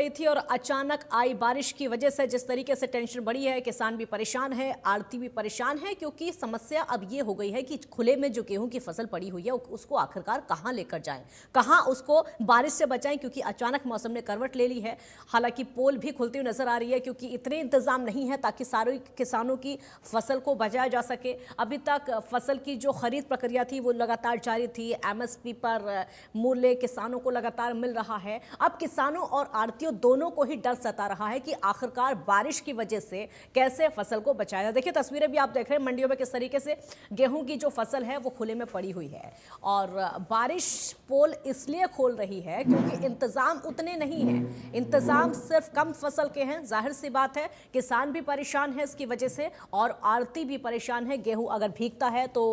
रही थी और अचानक आई बारिश की वजह से जिस तरीके से टेंशन बढ़ी है, किसान भी परेशान है, आड़ती भी परेशान है, क्योंकि समस्या अब ये हो गई है कि खुले में जो गेहूं की फसल पड़ी हुई है उसको आखिरकार कहां लेकर जाएं, कहां उसको बारिश से बचाएं, क्योंकि अचानक मौसम ने करवट ले ली है। हालांकि पोल भी खुलती हुई नजर आ रही है, क्योंकि इतने इंतजाम नहीं है ताकि सारे किसानों की फसल को बचाया जा सके। अभी तक फसल की जो खरीद प्रक्रिया थी वो लगातार जारी थी, एमएसपी पर मूल्य किसानों को लगातार मिल रहा है। अब किसानों और आड़तियों दोनों को ही डर सता रहा है कि आखिरकार बारिश की वजह से कैसे फसल को बचाया जाए। देखिए तस्वीरें भी आप देख रहे हैं मंडियों में किस तरीके से गेहूं की जो फसल है वो खुले में पड़ी हुई है, और बारिश पोल इसलिए खोल रही है क्योंकि इंतजाम उतने नहीं है, इंतजाम सिर्फ कम फसल के हैं। जाहिर सी बात है किसान भी परेशान है इसकी वजह से और आड़ती भी परेशान है। गेहूं अगर भीगता है तो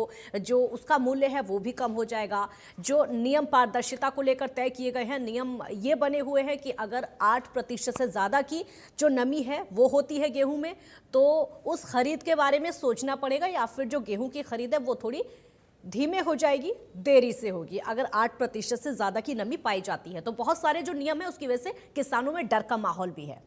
जो उसका मूल्य है वो भी कम हो जाएगा। जो नियम पारदर्शिता को लेकर तय किए गए हैं, नियम ये बने हुए हैं कि अगर 8% से ज़्यादा की जो नमी है वो होती है गेहूं में, तो उस खरीद के बारे में सोचना पड़ेगा, या फिर जो गेहूं की खरीद है वो थोड़ी धीमे हो जाएगी, देरी से होगी अगर 8% से ज़्यादा की नमी पाई जाती है। तो बहुत सारे जो नियम है उसकी वजह से किसानों में डर का माहौल भी है।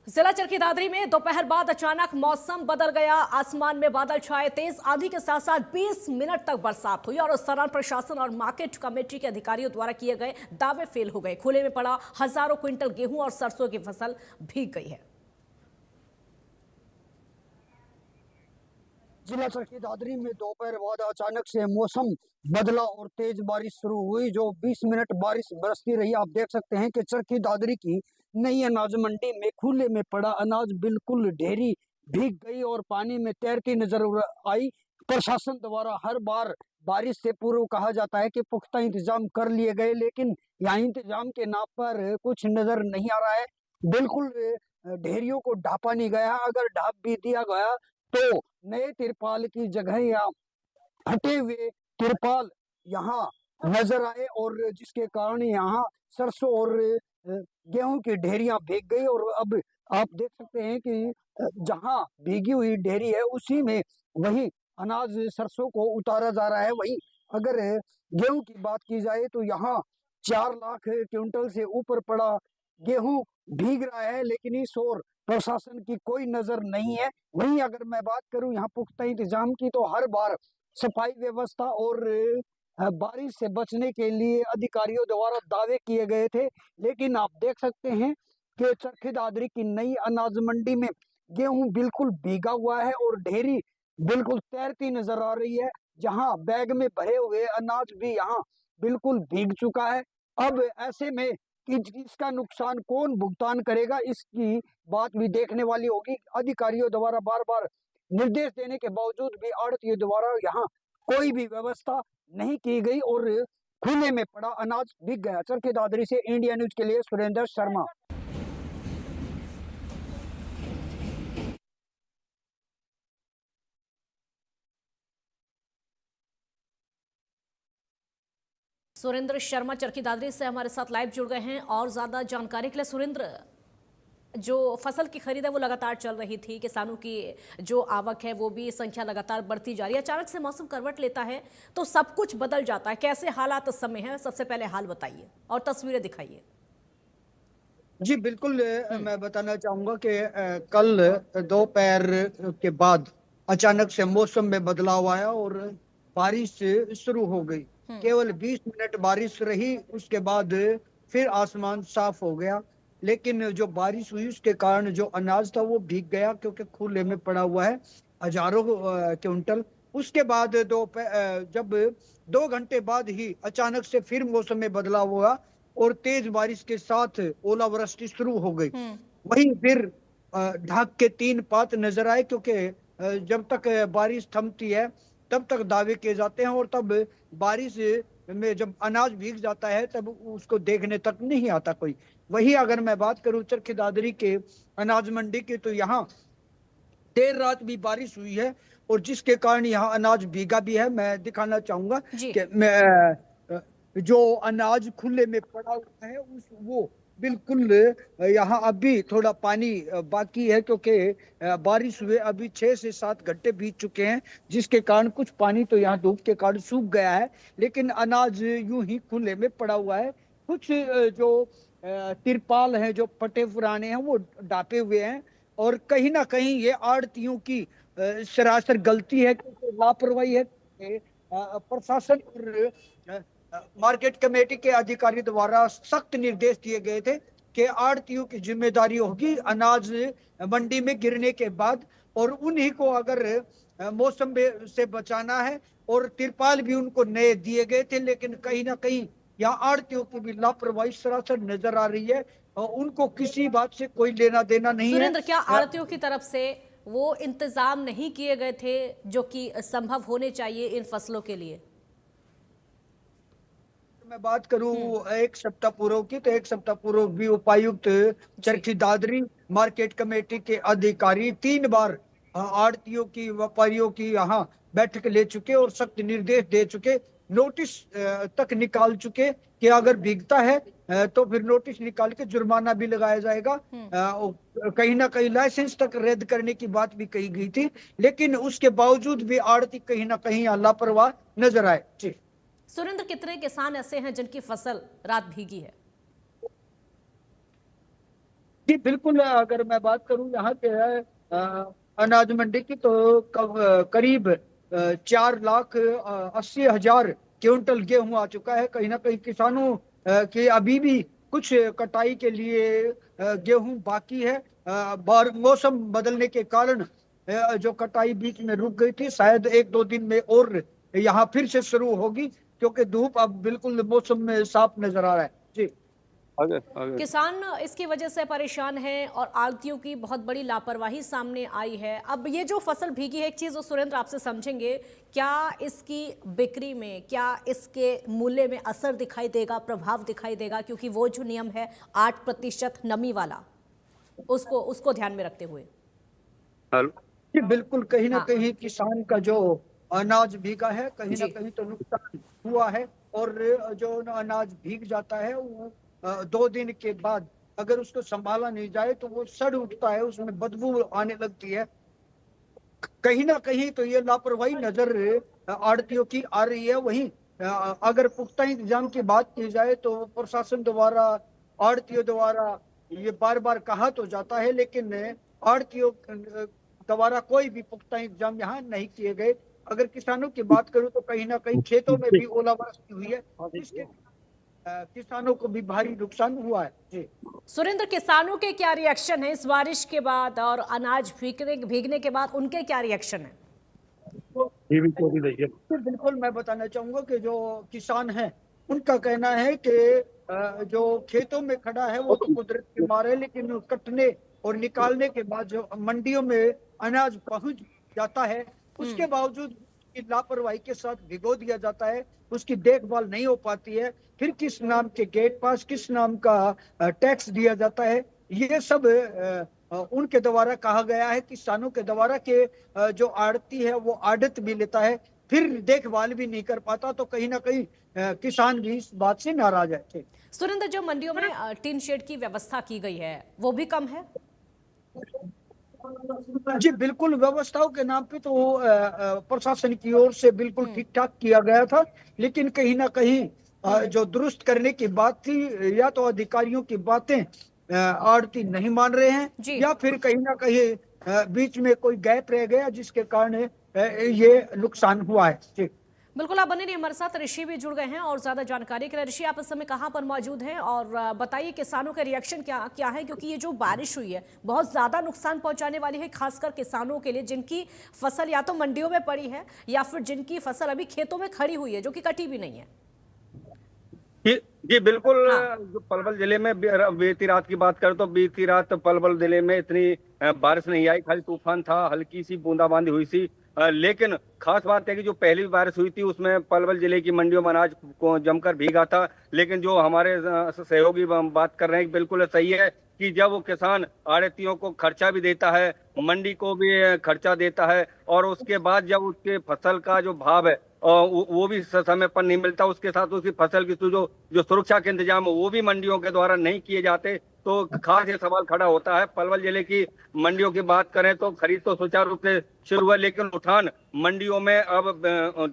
जिला चरखी दादरी में दोपहर बाद अचानक मौसम बदल गया, आसमान में बादल छाए, तेज आंधी के साथ साथ 20 मिनट तक बरसात हुई और उस दौरान प्रशासन और मार्केट कमेटी के अधिकारियों द्वारा किए गए दावे फेल हो गए। खुले में पड़ा हजारों क्विंटल गेहूं और सरसों की फसल भीग गई है। जिला चरखी दादरी में दोपहर बाद अचानक से मौसम बदला और तेज बारिश शुरू हुई, जो 20 मिनट बारिश बरसती रही। आप देख सकते हैं कि चरखी दादरी की नई अनाज मंडी में खुले में पड़ा अनाज बिल्कुल ढेरी भीग गई और पानी में तैरती नजर आई। प्रशासन द्वारा हर बार बारिश से पूर्व कहा जाता है कि पुख्ता इंतजाम कर लिए गए, लेकिन यहाँ इंतजाम के नाम पर कुछ नजर नहीं आ रहा है। बिल्कुल ढेरियों को ढापा नहीं गया। अगर ढाप भी दिया गया तो नए तिरपाल की जगह या फटे हुए तिरपाल यहाँ नजर आए, और जिसके कारण यहाँ सरसों और गेहूं की ढेरियां भीग गई। और अब आप देख सकते हैं कि जहाँ भीगी हुई ढेरी है उसी में वही अनाज सरसों को उतारा जा रहा है। वही अगर गेहूं की बात की जाए तो यहाँ 4 लाख क्विंटल से ऊपर पड़ा गेहूं भीग रहा है, लेकिन इस ओर प्रशासन की कोई नजर नहीं है। वहीं अगर मैं बात करूं यहाँ पुख्ता इंतजाम की, तो हर बार सफाई व्यवस्था और बारिश से बचने के लिए अधिकारियों द्वारा दावे किए गए थे, लेकिन आप देख सकते हैं कि चरखी दादरी की नई अनाज मंडी में गेहूं बिल्कुल भीगा हुआ है और ढेरी बिल्कुल तैरती नजर आ रही है। जहां बैग में भरे हुए अनाज भी यहाँ बिल्कुल भीग चुका है। अब ऐसे में इसका नुकसान कौन भुगतान करेगा, इसकी बात भी देखने वाली होगी। अधिकारियों द्वारा बार बार निर्देश देने के बावजूद भी आड़तियों द्वारा यहाँ कोई भी व्यवस्था नहीं की गई और खुले में पड़ा अनाज बिक गया। चरखी दादरी से इंडिया न्यूज के लिए सुरेंद्र शर्मा। सुरेंद्र शर्मा चरखी दादरी से हमारे साथ लाइव जुड़ गए हैं और ज्यादा जानकारी के लिए। सुरेंद्र, जो फसल की खरीद है वो लगातार चल रही थी, किसानों की जो आवक है वो भी संख्या लगातार बढ़ती जा रही है, अचानक से मौसम करवट लेता है तो सब कुछ बदल जाता है। कैसे हालात इस समय है, सबसे पहले हाल बताइए और तस्वीरें दिखाइए। जी बिल्कुल, मैं बताना चाहूंगा कि कल दोपहर के बाद अचानक से मौसम में बदलाव आया और बारिश शुरू हो गई। केवल 20 मिनट बारिश रही, उसके बाद फिर आसमान साफ हो गया। लेकिन जो बारिश हुई उसके कारण जो अनाज था वो भीग गया, क्योंकि खुले में पड़ा हुआ है हजारों क्विंटल। उसके बाद जब 2 घंटे बाद ही अचानक से फिर मौसम में बदलाव हुआ और तेज बारिश के साथ ओलावृष्टि शुरू हो गई। वहीं फिर ढाक के 3 पात नजर आए, क्योंकि जब तक बारिश थमती है तब तक दावे किए जाते हैं, और तब बारिश में जब अनाज भीग जाता है तब उसको देखने तक नहीं आता कोई। वही अगर मैं बात करूं चरखी दादरी के अनाज मंडी की, तो यहाँ देर रात भी बारिश हुई है और जिसके कारण यहाँ अनाज भीगा भी है। मैं दिखाना चाहूंगा कि जो अनाज खुले में पड़ा हुआ है वो बिल्कुल यहाँ अभी थोड़ा पानी बाकी है, क्योंकि बारिश हुए अभी 6 से 7 घंटे बीत चुके हैं, जिसके कारण कुछ पानी तो यहाँ धूप के कारण सूख गया है। लेकिन अनाज यूं ही खुले में पड़ा हुआ है, कुछ जो तिरपाल हैं जो फटे पुराने हैं वो डापे हुए हैं, और कहीं ना कहीं ये आड़तियों की सरासर गलती है, लापरवाही है। प्रशासन और मार्केट कमेटी के अधिकारी द्वारा सख्त निर्देश दिए गए थे कि आड़तियों की जिम्मेदारी होगी अनाज मंडी में गिरने के बाद, और उन्हीं को अगर मौसम से बचाना है, और तिरपाल भी उनको नए दिए गए थे, लेकिन कहीं ना कहीं यहाँ आड़तियों की भी लापरवाही सरासर नजर आ रही है, और उनको किसी बात से कोई लेना देना नहीं है। सुरेंद्र, क्या आड़तियों की तरफ से वो इंतजाम नहीं किए गए थे जो कि संभव होने चाहिए इन फसलों के लिए? मैं बात करूं एक सप्ताह पूर्व की, तो एक सप्ताह पूर्व भी उपायुक्त चरखी दादरी, मार्केट कमेटी के अधिकारी 3 बार आड़तियों की, व्यापारियों की यहाँ बैठक ले चुके और सख्त निर्देश दे चुके, नोटिस तक निकाल चुके कि अगर भीगता है तो फिर नोटिस निकाल के जुर्माना भी लगाया जाएगा। कहीं ना कहीं लाइसेंस तक रद्द करने की बात भी कही गई थी, लेकिन उसके बावजूद भी आड़ती कहीं ना कहीं लापरवाह नजर आए। जी सुरेंद्र, कितने किसान ऐसे हैं जिनकी फसल रात भीगी है? जी बिल्कुल, अगर मैं बात करूं यहाँ के अनाज मंडी की, तो करीब 4,80,000 क्विंटल गेहूं आ चुका है। कहीं ना कहीं किसानों के अभी भी कुछ कटाई के लिए गेहूं बाकी है। मौसम बदलने के कारण जो कटाई बीच में रुक गई थी, शायद 1-2 दिन में और यहाँ फिर से शुरू होगी, क्योंकि धूप अब बिल्कुल मौसम में साफ नजर आ रहा है। जी आगे। किसान इसकी वजह से परेशान हैं और आड़तियों की बहुत बड़ी लापरवाही सामने आई है। अब ये जो फसल भीगी है, एक चीज़ सुरेंद्र आपसे समझेंगे, क्या इसकी बिक्री में, क्या इसके मूल्य में असर दिखाई देगा, प्रभाव दिखाई देगा? क्योंकि वो जो नियम है 8% नमी वाला, उसको ध्यान में रखते हुए। जी बिल्कुल, कहीं ना कहीं किसान का जो अनाज भीगा है, कहीं ना कहीं तो नुकसान हुआ है, और जो अनाज भीग जाता है वो 2 दिन के बाद अगर उसको संभाला नहीं जाए तो वो सड़ उठता है, उसमें बदबू आने लगती है। कहीं ना कहीं तो ये लापरवाही नजर आड़तियों की आ रही है। वहीं अगर पुख्ता इंतजाम की बात की जाए तो प्रशासन द्वारा, आड़तियों द्वारा ये बार बार कहा तो जाता है, लेकिन आड़तियों द्वारा कोई भी पुख्ता इंतजाम यहाँ नहीं किए गए। अगर किसानों की बात करूं तो कहीं ना कहीं खेतों में भी ओलावृष्टि हुई है, जिसके किसानों को भी भारी नुकसान हुआ है। जी सुरेंद्र, किसानों के क्या रिएक्शन है इस बारिश के बाद और अनाज भीगने के बाद, उनके क्या रिएक्शन है? बिल्कुल, मैं बताना चाहूंगा कि जो किसान हैं उनका कहना है कि जो खेतों में खड़ा है वो तो कुदरत की मार है, लेकिन कटने और निकालने के बाद जो मंडियों में अनाज पहुंच जाता है, उसके बावजूद लापरवाही के साथ भिगो दिया जाता है, उसकी देखभाल नहीं हो पाती है, फिर किस नाम के गेट पास, किस नाम का टैक्स दिया जाता है, ये सब उनके द्वारा कहा गया है, किसानों के द्वारा कि जो आड़ती है वो आड़त भी लेता है, फिर देखभाल भी नहीं कर पाता, तो कहीं ना कहीं किसान भी इस बात से नाराज है। सुरेंद्र, जो मंडियों में टीन शेड की व्यवस्था की गई है वो भी कम है? जी बिल्कुल, व्यवस्थाओं के नाम पे तो प्रशासन की ओर से बिल्कुल ठीक ठाक किया गया था, लेकिन कहीं ना कहीं जो दुरुस्त करने की बात थी, या तो अधिकारियों की बातें आड़ती नहीं मान रहे हैं, या फिर कहीं ना कहीं बीच में कोई गैप रह गया, जिसके कारण ये नुकसान हुआ है। जी बिल्कुल, आप बने रहिए हमारे साथ। ऋषि भी जुड़ गए हैं और ज्यादा जानकारी के लिए। ऋषि, आप इस समय कहाँ पर मौजूद हैं और बताइए किसानों का रिएक्शन क्या है? क्योंकि ये जो बारिश हुई है बहुत ज्यादा नुकसान पहुंचाने वाली है, खासकर किसानों के लिए जिनकी फसल या तो मंडियों में पड़ी है या फिर जिनकी फसल अभी खेतों में खड़ी हुई है, जो कि कटी भी नहीं है। जी बिल्कुल, जो पलवल जिले में बीती रात की बात करें तो बीती रात पलवल जिले में इतनी बारिश नहीं आई, खाली तूफान था, हल्की सी बूंदाबांदी हुई थी। लेकिन खास बात है कि जो पहली बारिश हुई थी उसमें पलवल जिले की मंडियों में अनाज को जमकर भीगा था। लेकिन जो हमारे सहयोगी बात कर रहे हैं बिल्कुल सही है कि जब वो किसान आड़तियों को खर्चा भी देता है, मंडी को भी खर्चा देता है, और उसके बाद जब उसके फसल का जो भाव है वो भी समय पर नहीं मिलता, उसके साथ उसकी फसल की जो सुरक्षा के इंतजाम है वो भी मंडियों के द्वारा नहीं किए जाते, तो खास ये सवाल खड़ा होता है। पलवल जिले की मंडियों की बात करें तो खरीद तो सुचारू रूप से शुरू हुआ, लेकिन उठान मंडियों में अब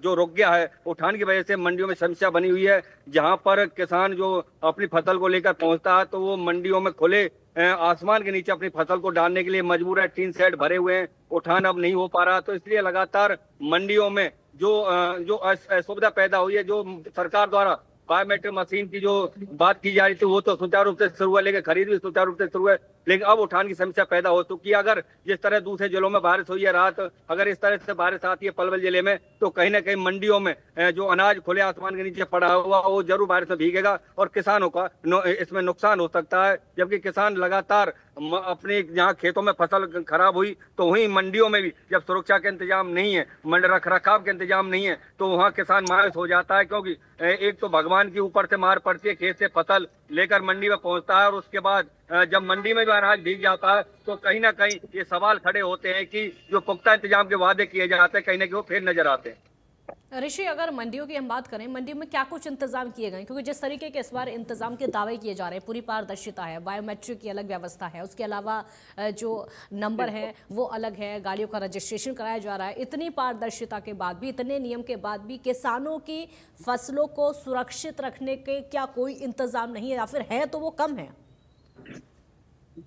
जो रुक गया है, उठान की वजह से मंडियों में समस्या बनी हुई है। जहां पर किसान जो अपनी फसल को लेकर पहुंचता है तो वो मंडियों में खुले आसमान के नीचे अपनी फसल को डालने के लिए मजबूर है। टीन शेड भरे हुए हैं, उठान अब नहीं हो पा रहा, तो इसलिए लगातार मंडियों में जो असुविधा पैदा हुई है, जो सरकार द्वारा बायोमेट्रिक मशीन की जो बात की जा रही थी वो तो सुचारू रूप से शुरू हुआ, लेकिन खरीद भी सुचारू रूप से शुरू है, लेकिन अब उठान की समस्या पैदा हो चुकी है। अगर जिस तरह दूसरे जिलों में बारिश हुई है रात, अगर इस तरह से बारिश आती है पलवल जिले में तो कहीं ना कहीं मंडियों में जो अनाज खुले आसमान के नीचे पड़ा हुआ वो जरूर बारिश में भीगेगा और किसानों का इसमें नुकसान हो सकता है। जबकि किसान लगातार अपने जहाँ खेतों में फसल खराब हुई तो वहीं मंडियों में भी जब सुरक्षा के इंतजाम नहीं है, मंडी रख रखाव के इंतजाम नहीं है, तो वहाँ किसान मायूस हो जाता है। क्योंकि एक तो भगवान के ऊपर से मार पड़ती है, खेत से फसल लेकर मंडी में पहुंचता है और उसके बाद जब मंडी में भी अनाज भीग जाता है तो कहीं ना कहीं ये सवाल खड़े होते हैं कि जो पुख्ता इंतजाम के वादे किए जाते हैं कहीं ना कहीं वो फिर नजर आते हैं। ऋषि, अगर मंडियों की हम बात करें, मंडियों में क्या कुछ इंतजाम किए गए? क्योंकि जिस तरीके के इस बार इंतजाम के दावे किए जा रहे हैं, पूरी पारदर्शिता है, बायोमेट्रिक की अलग व्यवस्था है, उसके अलावा जो नंबर है वो अलग है, गाड़ियों का रजिस्ट्रेशन कराया जा रहा है, इतनी पारदर्शिता के बाद भी, इतने नियम के बाद भी किसानों की फसलों को सुरक्षित रखने के क्या कोई इंतजाम नहीं है, या फिर है तो वो कम है?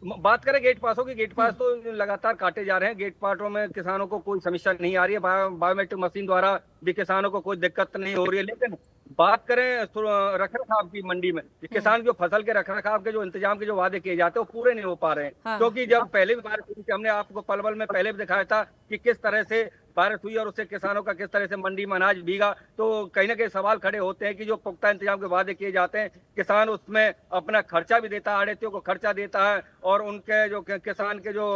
बात करें गेट पासों की, गेट पास तो लगातार काटे जा रहे हैं। गेट पासों में किसानों को कोई समस्या नहीं आ रही है, बायोमेट्रिक मशीन द्वारा भी किसानों को कोई दिक्कत नहीं हो रही है। लेकिन बात करें रख रखाव की मंडी में, किसान जो फसल के रख रखाव के जो इंतजाम के जो वादे किए जाते हैं वो पूरे नहीं हो पा रहे हैं। हाँ। क्योंकि जब पहले भी बारिश हुई थी, हमने आपको पलवल में पहले भी दिखाया था कि किस तरह से बारिश हुई और उससे किसानों का किस तरह से मंडी में अनाज भीगा, तो कहीं ना कहीं सवाल खड़े होते हैं कि जो पुख्ता इंतजाम के वादे किए जाते हैं, किसान उसमें अपना खर्चा भी देता है, आड़तियों को खर्चा देता है और उनके जो किसान के जो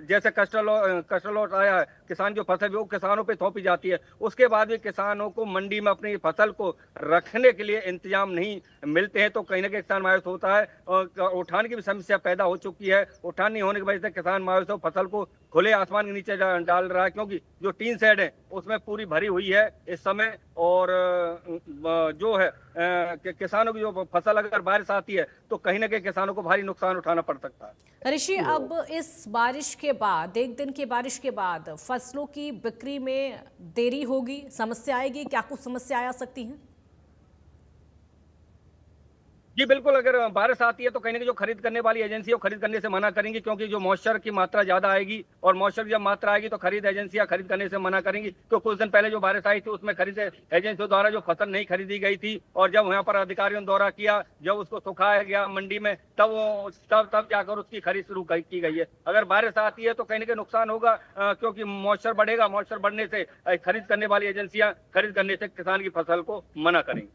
जैसे कस्टर लॉट आया है, किसान जो फसल वो किसानों पे थोपी जाती है, उसके बाद भी किसानों को मंडी में अपनी फसल को रखने के लिए इंतजाम नहीं मिलते हैं, तो कहीं ना कहीं किसान मायूस होता है। और उठान की भी समस्या पैदा हो चुकी है। उठान नहीं होने की वजह से किसान मायूस हो, फसल को खुले आसमान के नीचे डाल रहा है, क्योंकि जो टीन शेड है उसमें पूरी भरी हुई है इस समय। और जो है किसानों की जो फसल अगर बारिश आती है तो कहीं ना कहीं किसानों को भारी नुकसान उठाना पड़ सकता है। ऋषि, अब इस बारिश के बाद, एक दिन की बारिश के बाद फसलों की बिक्री में देरी होगी, समस्या आएगी, क्या कुछ समस्या आ सकती है? जी बिल्कुल, अगर बारिश आती है तो कहीं ना कहीं जो खरीद करने वाली एजेंसी है खरीद करने से मना करेंगी, क्योंकि जो मॉइस्चर की मात्रा ज्यादा आएगी और मॉइस्चर की जब मात्रा आएगी तो खरीद एजेंसियां खरीद करने से मना करेंगी। तो कुछ दिन पहले जो बारिश आई थी उसमें खरीद एजेंसियों द्वारा जो फसल नहीं खरीदी गई थी और जब वहां पर अधिकारियों ने दौरा किया, जब उसको सुखाया गया मंडी में, तब जाकर उसकी खरीद शुरू की गई है। अगर बारिश आती है तो कहीं ना कहीं नुकसान होगा, क्योंकि मॉइस्चर बढ़ेगा, मॉइस्चर बढ़ने से खरीद करने वाली एजेंसियां खरीद करने से किसान की फसल को मना करेंगी।